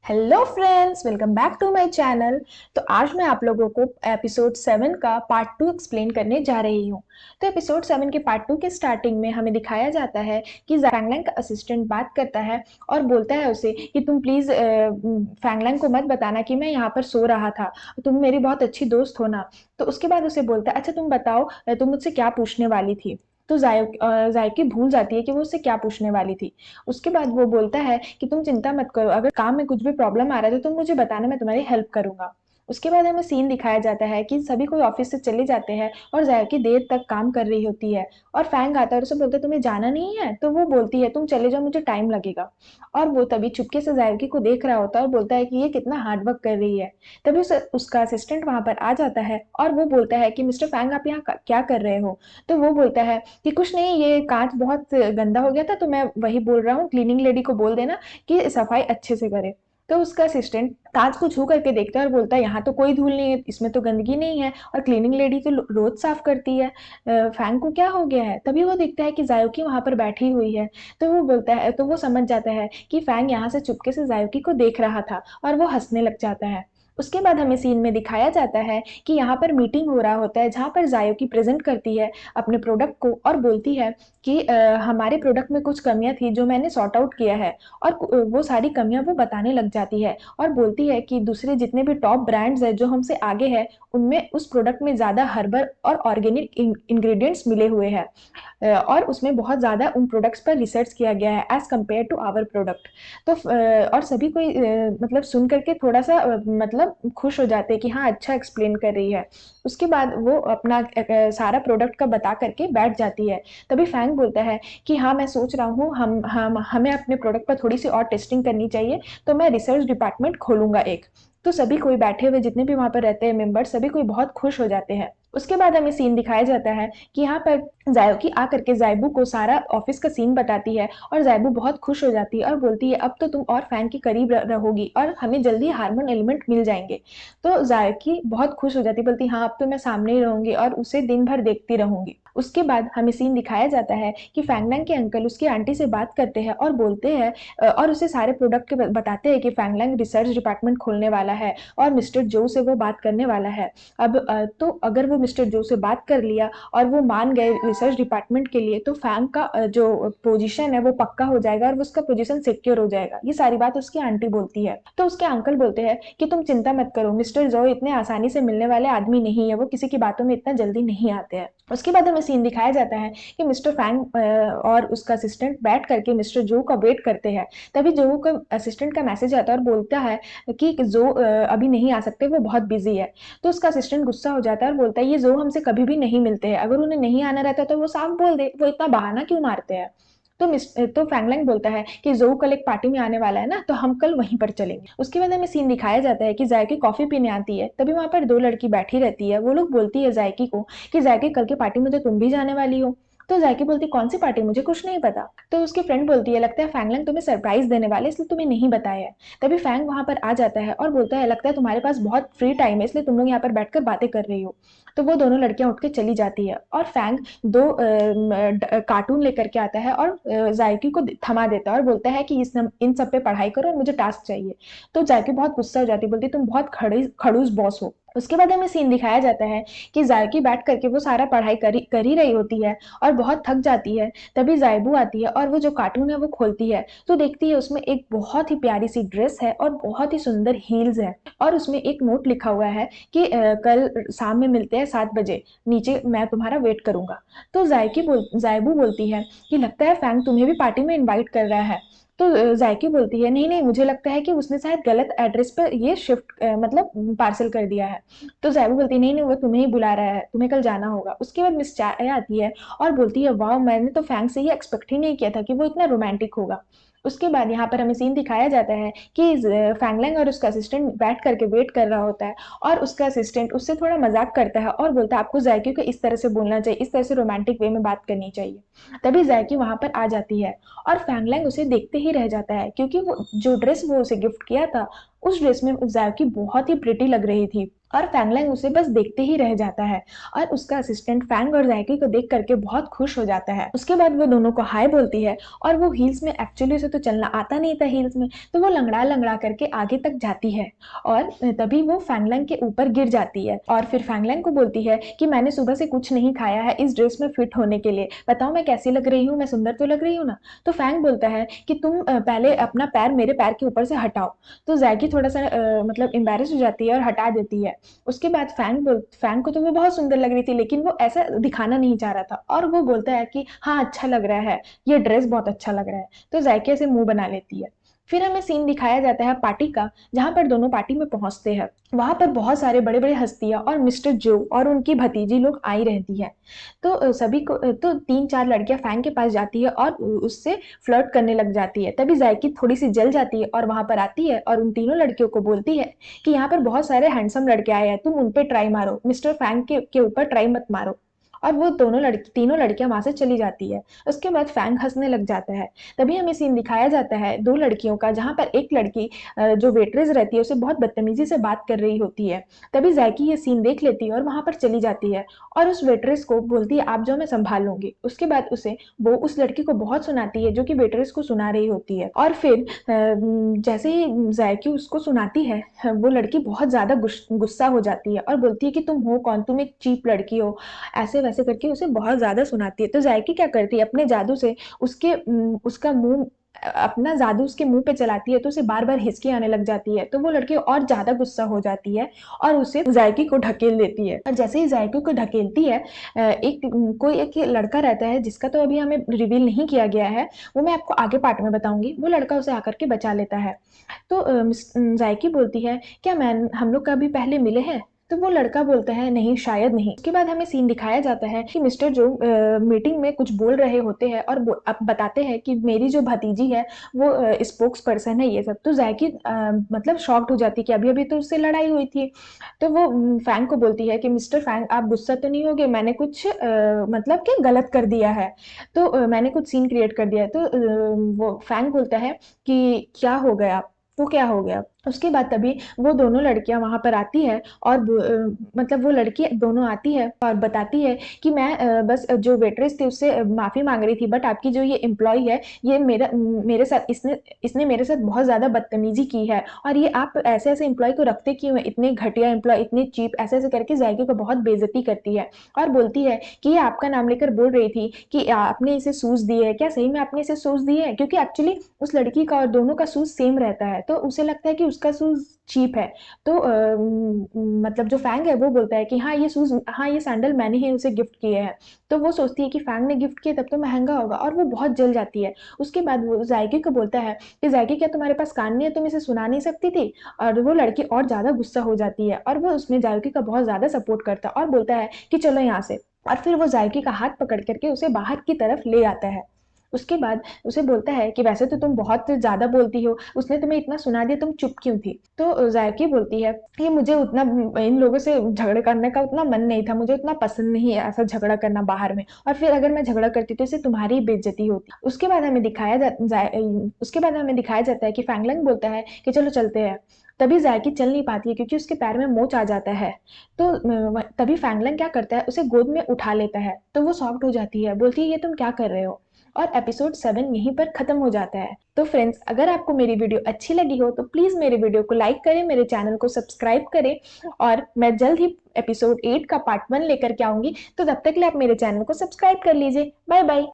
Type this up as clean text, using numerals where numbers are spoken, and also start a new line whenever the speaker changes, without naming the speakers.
Hello friends, welcome back to my channel. तो आज मैं आप लोगों को एपिसोड 7 का पार्ट 2 एक्सप्लेन करने जा रही हूँ। तो एपिसोड 7 के पार्ट 2 के स्टार्टिंग में हमें दिखाया जाता है कि फैंगलैंग का असिस्टेंट बात करता है और बोलता है उसे कि तुम प्लीज़ फैंगलैंग को मत बताना कि मैं यहाँ पर सो रहा था, तुम मेरी बहुत अच्छी दोस्त हो ना। तो उसके बाद उसे बोलता है, अच्छा तुम बताओ, तुम मुझसे क्या पूछने वाली थी। तो जायकी भूल जाती है कि वो उससे क्या पूछने वाली थी। उसके बाद वो बोलता है कि तुम चिंता मत करो, अगर काम में कुछ भी प्रॉब्लम आ रहा है तो तुम मुझे बताना, मैं तुम्हारी हेल्प करूंगा। उसके बाद हमें सीन दिखाया जाता है कि सभी कोई ऑफिस से चले जाते हैं और जायकी देर तक काम कर रही होती है। और फैंग आता है और उसे बोलता है तुम्हें जाना नहीं है, तो वो बोलती है तुम चले जाओ, मुझे टाइम लगेगा। और वो तभी चुपके से जायकी को देख रहा होता है और बोलता है कि ये कितना हार्ड वर्क कर रही है। तभी उसका असिस्टेंट वहां पर आ जाता है और वो बोलता है कि मिस्टर फैंग आप यहाँ क्या कर रहे हो। तो वो बोलता है कि कुछ नहीं, ये कांच बहुत गंदा हो गया था तो मैं वही बोल रहा हूँ, क्लीनिंग लेडी को बोल देना कि सफाई अच्छे से करे। तो उसका असिस्टेंट कांच को छू करके देखता है और बोलता है यहाँ तो कोई धूल नहीं है, इसमें तो गंदगी नहीं है और क्लीनिंग लेडी तो रोज साफ करती है। फैंग को क्या हो गया है। तभी वो देखता है कि जायोकी वहां पर बैठी हुई है। तो वो बोलता है, तो वो समझ जाता है कि फैंग यहाँ से चुपके से जायोकी को देख रहा था और वो हंसने लग जाता है। उसके बाद हमें सीन में दिखाया जाता है कि यहाँ पर मीटिंग हो रहा होता है जहाँ पर जायोकी प्रेजेंट करती है अपने प्रोडक्ट को और बोलती है कि हमारे प्रोडक्ट में कुछ कमियां थी जो मैंने सॉर्ट आउट किया है। और वो सारी कमियां वो बताने लग जाती है और बोलती है कि दूसरे जितने भी टॉप ब्रांड्स है जो हमसे आगे है उनमें उस प्रोडक्ट में ज़्यादा हर्बल और ऑर्गेनिक इंग्रेडिएंट्स मिले हुए हैं। और उसमें बहुत ज़्यादा उन प्रोडक्ट्स पर रिसर्च किया गया है as compare to our product. तो और सभी कोई मतलब सुन करके थोड़ा सा मतलब खुश हो जाते हैं कि हाँ अच्छा एक्सप्लेन कर रही है। उसके बाद वो अपना सारा प्रोडक्ट का बता करके बैठ जाती है। तभी फैंग बोलता है कि हाँ मैं सोच रहा हूँ हम हमें अपने प्रोडक्ट पर थोड़ी सी और टेस्टिंग करनी चाहिए, तो मैं रिसर्च डिपार्टमेंट खोलूंगा एक। तो सभी कोई बैठे हुए जितने भी वहां पर रहते हैं मेंबर, सभी कोई बहुत खुश हो जाते हैं। उसके बाद हमें सीन दिखाया जाता है कि यहाँ पर जायोकी आकर के जायबू को सारा ऑफिस का सीन बताती है और जायबू बहुत खुश हो जाती है और बोलती है अब तो तुम और फैन के करीब रहोगी और हमें जल्दी हार्मोन एलिमेंट मिल जाएंगे। तो जायोकी बहुत खुश हो जाती है, बोलती हाँ अब तो मैं सामने ही रहूंगी और उसे दिन भर देखती रहूंगी। उसके बाद हमें सीन दिखाया जाता है कि फैंगलैंग के अंकल उसकी आंटी से बात करते हैं और बोलते हैं और उसे सारे प्रोडक्ट के बताते हैं कि फैंगलैंग रिसर्च डिपार्टमेंट खोलने वाला है और मिस्टर जो से वो बात करने वाला है। अब तो अगर वो मिस्टर जो से बात कर लिया और वो मान गए रिसर्च डिपार्टमेंट के लिए तो फैंग का जो पोजीशन है वो पक्का हो जाएगा और उसका पोजीशन सिक्योर हो जाएगा। ये सारी बात उसकी आंटी बोलती है। तो उसके अंकल बोलते हैं कि तुम चिंता मत करो, मिस्टर जो इतने आसानी से मिलने वाले आदमी नहीं है, वो किसी की बातों में इतना जल्दी नहीं आते हैं। उसके बाद हमें सीन दिखाया जाता है कि मिस्टर फैंग और उसका असिस्टेंट बैठ करके मिस्टर जो का वेट करते हैं। तभी जो का असिस्टेंट का मैसेज आता है और बोलता है कि जो अभी नहीं आ सकते, वो बहुत बिजी है। तो उसका असिस्टेंट गुस्सा हो जाता है और बोलता है ये जो हमसे कभी भी नहीं मिलते हैं, अगर उन्हें नहीं आना रहता तो वो साफ बोल दे, वो इतना बहाना क्यों मारते हैं। तो फैंगलैंग बोलता है कि जो कल एक पार्टी में आने वाला है ना, तो हम कल वहीं पर चलेंगे। उसके बाद हमें सीन दिखाया जाता है कि जायकी कॉफी पीने आती है। तभी वहां पर दो लड़की बैठी रहती है। वो लोग बोलती है जायकी को कि जायकी कल की पार्टी में तो तुम भी जाने वाली हो। तो जायकी बोलती कौन सी पार्टी, मुझे कुछ नहीं पता। तो उसकी फ्रेंड बोलती है लगता है फैंगलैंग तुम्हें सरप्राइज देने वाले इसलिए तुम्हें नहीं बताया है। तभी फैंग वहां पर आ जाता है और बोलता है लगता है तुम्हारे पास बहुत फ्री टाइम है इसलिए तुम लोग यहाँ पर बैठकर बातें कर रही हो। तो वो दोनों लड़कियां उठ के चली जाती है और फैंग दो कार्टून लेकर के आता है और जायकी को थमा देता है और बोलता है कि इन सब पे पढ़ाई करो और मुझे टास्क चाहिए। तो जायकी बहुत गुस्सा हो जाती है, बोलती तुम बहुत खड़ूस बॉस हो। उसके बाद हमें सीन दिखाया जाता है कि जायकी बैठ करके वो सारा पढ़ाई कर ही रही होती है और बहुत थक जाती है। तभी जायबू आती है और वो जो कार्टून है वो खोलती है तो देखती है उसमें एक बहुत ही प्यारी सी ड्रेस है और बहुत ही सुंदर हील्स है और उसमें एक नोट लिखा हुआ है कि कल शाम में मिलते हैं 7 बजे, नीचे मैं तुम्हारा वेट करूंगा। तो जायबू बोलती है कि लगता है फैंग तुम्हें भी पार्टी में इनवाइट कर रहा है। तो जायकी बोलती है नहीं नहीं, मुझे लगता है कि उसने शायद गलत एड्रेस पर ये शिफ्ट मतलब पार्सल कर दिया है। तो जायबू बोलती है नहीं नहीं, वो तुम्हें ही बुला रहा है, तुम्हें कल जाना होगा। उसके बाद मिस चाय आती है और बोलती है वाह, मैंने तो फैंग से ये एक्सपेक्ट ही नहीं किया था कि वो इतना रोमांटिक होगा। उसके बाद यहाँ पर हमें सीन दिखाया जाता है कि फैंगलैंग और उसका असिस्टेंट बैठ करके वेट कर रहा होता है और उसका असिस्टेंट उससे थोड़ा मजाक करता है और बोलता है आपको जायकी को इस तरह से बोलना चाहिए, इस तरह से रोमांटिक वे में बात करनी चाहिए। तभी जायकी वहां पर आ जाती है और फैंगलैंग उसे देखते ही रह जाता है क्योंकि वो जो ड्रेस वो उसे गिफ्ट किया था उस ड्रेस में जायकी बहुत ही प्रिटी लग रही थी। और फैंगलैंग उसे बस देखते ही रह जाता है और उसका असिस्टेंट फैंग और जैकी को देख करके बहुत खुश हो जाता है। उसके बाद वो दोनों को हाय बोलती है और वो हील्स में, एक्चुअली उसे तो चलना आता नहीं था हील्स में, तो वो लंगड़ा लंगड़ा करके आगे तक जाती है और तभी वो फैंगलैंग के ऊपर गिर जाती है और फिर फैंगलैंग को बोलती है कि मैंने सुबह से कुछ नहीं खाया है इस ड्रेस में फिट होने के लिए, बताओ मैं कैसी लग रही हूँ, मैं सुंदर तो लग रही हूँ ना। तो फैंग बोलता है कि तुम पहले अपना पैर मेरे पैर के ऊपर से हटाओ। तो जैकी थोड़ा सा मतलब एम्बैरेस हो जाती है और हटा देती है। उसके बाद फैंग को तो वो बहुत सुंदर लग रही थी, लेकिन वो ऐसा दिखाना नहीं चाह रहा था और वो बोलता है कि हाँ अच्छा लग रहा है, ये ड्रेस बहुत अच्छा लग रहा है। तो जायके से मुंह बना लेती है। फिर हमें सीन दिखाया जाता है पार्टी का, जहां पर दोनों पार्टी में पहुंचते हैं। वहां पर बहुत सारे बड़े बड़े हस्तियां और मिस्टर जो और उनकी भतीजी लोग आई रहती है। तो सभी को तो तीन चार लड़कियां फैंग के पास जाती है और उससे फ्लर्ट करने लग जाती है। तभी जायकी थोड़ी सी जल जाती है और वहां पर आती है और उन तीनों लड़कियों को बोलती है कि यहाँ पर बहुत सारे हैंडसम लड़के आए हैं, तुम उन पे ट्राई मारो, मिस्टर फैंग के ऊपर ट्राई मत मारो। और वो तीनों लड़कियां वहां से चली जाती है। उसके बाद फैंग हंसने लग जाता है। तभी हमें सीन दिखाया जाता है दो लड़कियों का, जहां पर एक लड़की जो वेटरेस रहती है उसे बहुत बदतमीजी से बात कर रही होती है। तभी जैकी ये सीन देख लेती है और वहां पर चली जाती है और उस वेटरेस को बोलती है आप जो मैं संभाल लूंगी। उसके बाद वो उस लड़की को बहुत सुनाती है जो कि वेटरेस को सुना रही होती है। और फिर जैसे ही जैकी उसको सुनाती है, वो लड़की बहुत ज्यादा गुस्सा हो जाती है और बोलती है कि तुम हो कौन, तुम एक चीप लड़की हो, ऐसे वैसे करके उसे बहुत ज्यादा सुनाती है। तो जायकी क्या करती है, अपने जादू से उसका मुंह, अपना जादू उसके मुंह पे चलाती है तो उसे बार बार हिचकी आने लग जाती है। तो वो लड़की और ज्यादा गुस्सा हो जाती है और उसे जायकी को ढकेल देती है। और जैसे ही जायकी को ढकेलती है, कोई एक लड़का रहता है जिसका तो अभी हमें रिवील नहीं किया गया है, वो मैं आपको आगे पार्ट में बताऊंगी। वो लड़का उसे आकर के बचा लेता है। तो जायकी बोलती है क्या मैन हम लोग कभी पहले मिले हैं। तो वो लड़का बोलता है नहीं, शायद नहीं। उसके बाद हमें सीन दिखाया जाता है कि मिस्टर जो मीटिंग में कुछ बोल रहे होते हैं और अब बताते हैं कि मेरी जो भतीजी है वो स्पोक्स पर्सन है ये सब। तो जैकी मतलब शॉक्ड हो जाती है कि अभी अभी तो उससे लड़ाई हुई थी। तो वो फैंग को बोलती है कि मिस्टर फैंग आप गुस्सा तो नहीं होगे, मैंने कुछ मतलब कि गलत कर दिया है, तो मैंने कुछ सीन क्रिएट कर दिया है। तो वो फैंग बोलता है कि क्या हो गया, तो क्या हो गया। उसके बाद तभी वो दोनों लड़कियां वहां पर आती है और मतलब वो लड़की दोनों आती है और बताती है कि मैं बस जो वेटरेस थी उससे माफी मांग रही थी, बट आपकी जो ये एम्प्लॉय है ये मेरे साथ इसने इसने मेरे साथ बहुत ज्यादा बदतमीजी की है और ये आप ऐसे ऐसे एम्प्लॉय को रखते क्यों है, इतने घटिया एम्प्लॉय, इतने चीप, ऐसे ऐसे करके जायके को बहुत बेइज्जती करती है। और बोलती है कि ये आपका नाम लेकर बोल रही थी कि आपने इसे सूज दिए है, क्या सही में आपने इसे सूज दिए है, क्योंकि एक्चुअली उस लड़की का और दोनों का शूज सेम रहता है तो उसे लगता है कि उसका शूज चीप है। तो मतलब जो फैंग है वो बोलता है कि हाँ ये शूज, हाँ ये सैंडल मैंने ही उसे गिफ्ट किए हैं। तो वो सोचती है कि फैंग ने गिफ्ट किए तब तो महंगा होगा और वो बहुत जल जाती है। उसके बाद वो जायकी को बोलता है कि जायकी क्या तुम्हारे पास कान नहीं है, तुम इसे सुना नहीं सकती थी। और वो लड़की और ज्यादा गुस्सा हो जाती है और वो उसमें जायकी का बहुत ज्यादा सपोर्ट करता है और बोलता है कि चलो यहाँ से। और फिर वो जायकी का हाथ पकड़ करके उसे बाहर की तरफ ले आता है। उसके बाद उसे बोलता है कि वैसे तो तुम बहुत ज्यादा बोलती हो, उसने तुम्हें इतना सुना दिया, तुम चुप क्यों थी। तो जायकी बोलती है कि मुझे उतना इन लोगों से झगड़ा करने का उतना मन नहीं था, मुझे उतना पसंद नहीं है ऐसा झगड़ा करना बाहर में, और फिर अगर मैं झगड़ा करती तो इससे तुम्हारी बेइज्जती होती। उसके बाद हमें दिखाया जाता है कि फैंगलैंग बोलता है कि चलो चलते हैं। तभी जायकी चल नहीं पाती है क्योंकि उसके पैर में मोच आ जाता है। तो तभी फैंगलैंग क्या करता है, उसे गोद में उठा लेता है। तो वो शॉक्ड हो जाती है, बोलती है ये तुम क्या कर रहे हो। और एपिसोड 7 यहीं पर खत्म हो जाता है। तो फ्रेंड्स, अगर आपको मेरी वीडियो अच्छी लगी हो तो प्लीज मेरे वीडियो को लाइक करें, मेरे चैनल को सब्सक्राइब करें और मैं जल्द ही एपिसोड 8 का पार्ट 1 लेकर के आऊंगी। तो तब तक के लिए आप मेरे चैनल को सब्सक्राइब कर लीजिए। Bye bye.